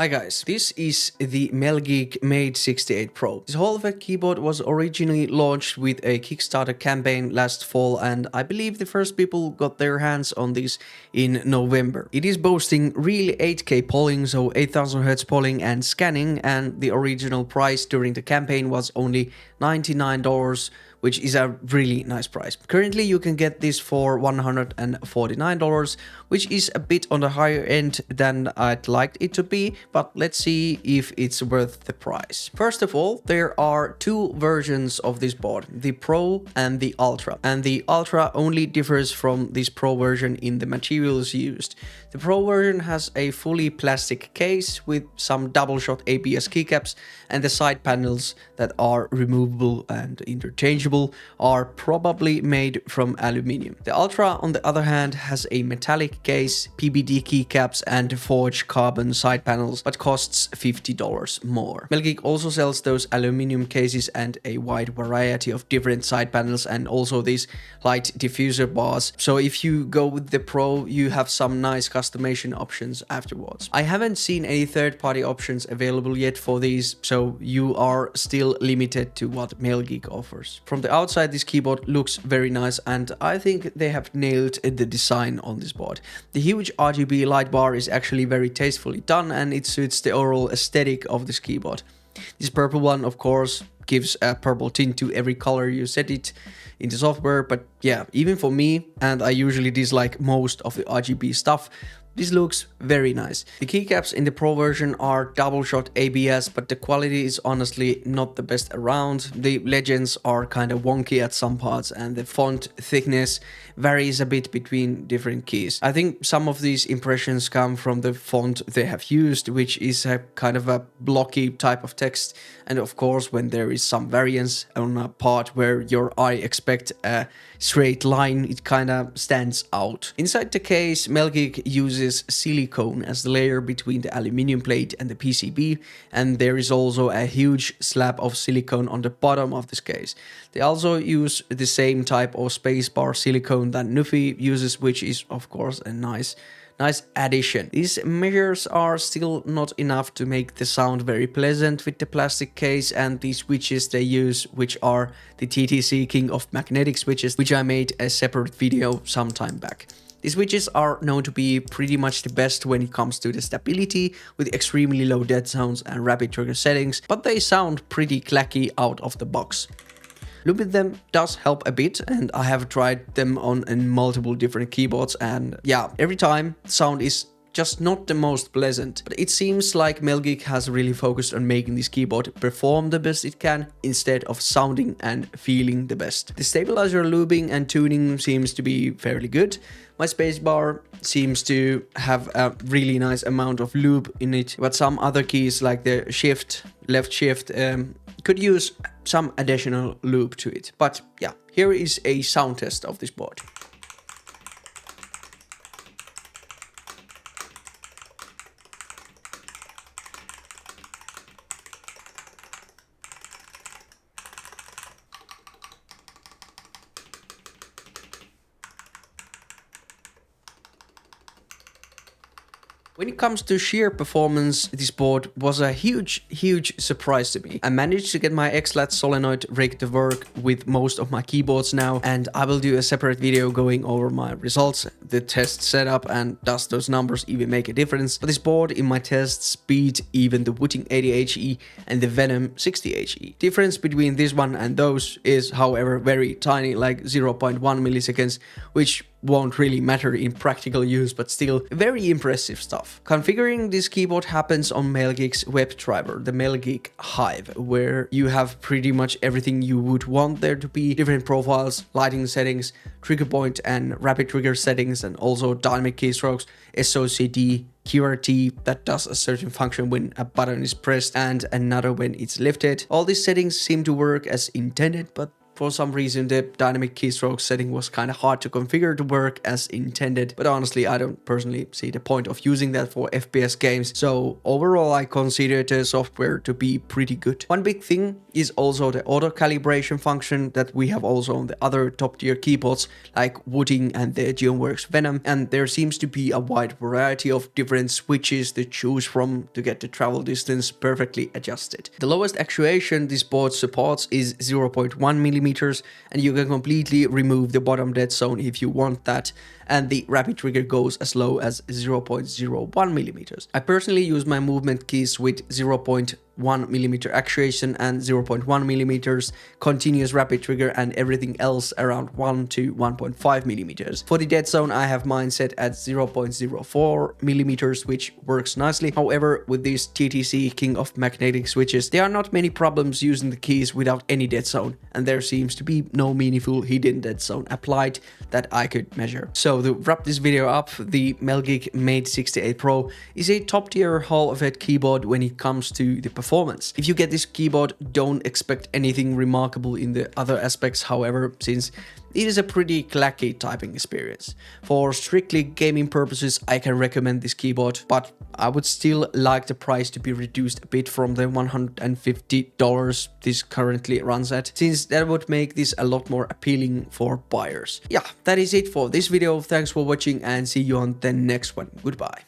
Hi guys, this is the MelGeek MADE68 Pro. This whole effect keyboard was originally launched with a Kickstarter campaign last fall, and I believe the first people got their hands on this in November. It is boasting really 8K polling, so 8000 Hz polling and scanning, and the original price during the campaign was only $99, which is a really nice price. Currently you can get this for $149, which is a bit on the higher end than I'd liked it to be, but let's see if it's worth the price. First of all, there are two versions of this board, the Pro and the Ultra. And the Ultra only differs from this Pro version in the materials used. The Pro version has a fully plastic case with some double shot ABS keycaps, and the side panels that are removable and interchangeable are probably made from aluminium. The Ultra, on the other hand, has a metallic case, PBD keycaps and forged carbon side panels, but costs $50 more. MelGeek also sells those aluminium cases and a wide variety of different side panels, and also these light diffuser bars. So if you go with the Pro, you have some nice customization options afterwards. I haven't seen any third-party options available yet for these, so you are still limited to what MelGeek offers. From the outside, this keyboard looks very nice, and I think they have nailed the design on this board. The huge RGB light bar is actually very tastefully done, and it suits the overall aesthetic of this keyboard. This purple one, of course, gives a purple tint to every color you set it in the software, but yeah, even for me, and I usually dislike most of the RGB stuff, this looks very nice. The keycaps in the Pro version are double shot ABS, but the quality is honestly not the best around. The legends are kind of wonky at some parts, and the font thickness varies a bit between different keys. I think some of these impressions come from the font they have used, which is a kind of a blocky type of text, and of course when there is some variance on a part where your eye expects a straight line, it kind of stands out. Inside the case, MelGeek uses silicone as the layer between the aluminium plate and the PCB, and there is also a huge slab of silicone on the bottom of this case. They also use the same type of spacebar silicone that Nufi uses, which is of course a nice addition. These measures are still not enough to make the sound very pleasant with the plastic case and the switches they use, which are the TTC King of Magnetic switches, which I made a separate video some time back. These switches are known to be pretty much the best when it comes to the stability, with extremely low dead zones and rapid trigger settings, but they sound pretty clacky out of the box. Looping them does help a bit, and I have tried them on multiple different keyboards, and yeah, every time the sound is just not the most pleasant. But it seems like MelGeek has really focused on making this keyboard perform the best it can, instead of sounding and feeling the best. The stabilizer looping and tuning seems to be fairly good. My spacebar seems to have a really nice amount of loop in it, but some other keys like the shift, left shift, could use some additional loop to it. But yeah, here is a sound test of this board. When it comes to sheer performance, this board was a huge surprise to me. I managed to get my X-Lat solenoid rig to work with most of my keyboards now, and I will do a separate video going over my results, the test setup, and does those numbers even make a difference. But this board in my tests beat even the Wooting 80HE and the Venom 60HE. Difference between this one and those is, however, very tiny, like 0.1 milliseconds, which won't really matter in practical use, but still very impressive stuff. Configuring this keyboard happens on MelGeek's web driver, the MelGeek Hive, where you have pretty much everything you would want there to be: different profiles, lighting settings, trigger point and rapid trigger settings, and also dynamic keystrokes, SOCD, QRT that does a certain function when a button is pressed and another when it's lifted. All these settings seem to work as intended, but for some reason the dynamic keystroke setting was kind of hard to configure to work as intended, but honestly I don't personally see the point of using that for FPS games, so overall I consider the software to be pretty good. One big thing is also the auto calibration function that we have also on the other top tier keyboards like Wooding and the GeonWorks Venom, and there seems to be a wide variety of different switches to choose from to get the travel distance perfectly adjusted. The lowest actuation this board supports is 0.1 millimeters, and you can completely remove the bottom dead zone if you want that, and the rapid trigger goes as low as 0.01 millimeters. I personally use my movement keys with 0.1 millimeter actuation and 0.1 millimeters continuous rapid trigger, and everything else around 1 to 1.5 millimeters. For the dead zone I have mine set at 0.04 millimeters, which works nicely. However, with this TTC King of Magnetic switches, there are not many problems using the keys without any dead zone, and there seems to be no meaningful hidden dead zone applied that I could measure. So to wrap this video up, the MelGeek MADE68 Pro is a top tier Hall of Fame keyboard when it comes to the performance. If you get this keyboard, don't expect anything remarkable in the other aspects, however, since it is a pretty clacky typing experience. For strictly gaming purposes, I can recommend this keyboard, but I would still like the price to be reduced a bit from the $150 this currently runs at, since that would make this a lot more appealing for buyers. Yeah, that is it for this video. Thanks for watching and see you on the next one. Goodbye.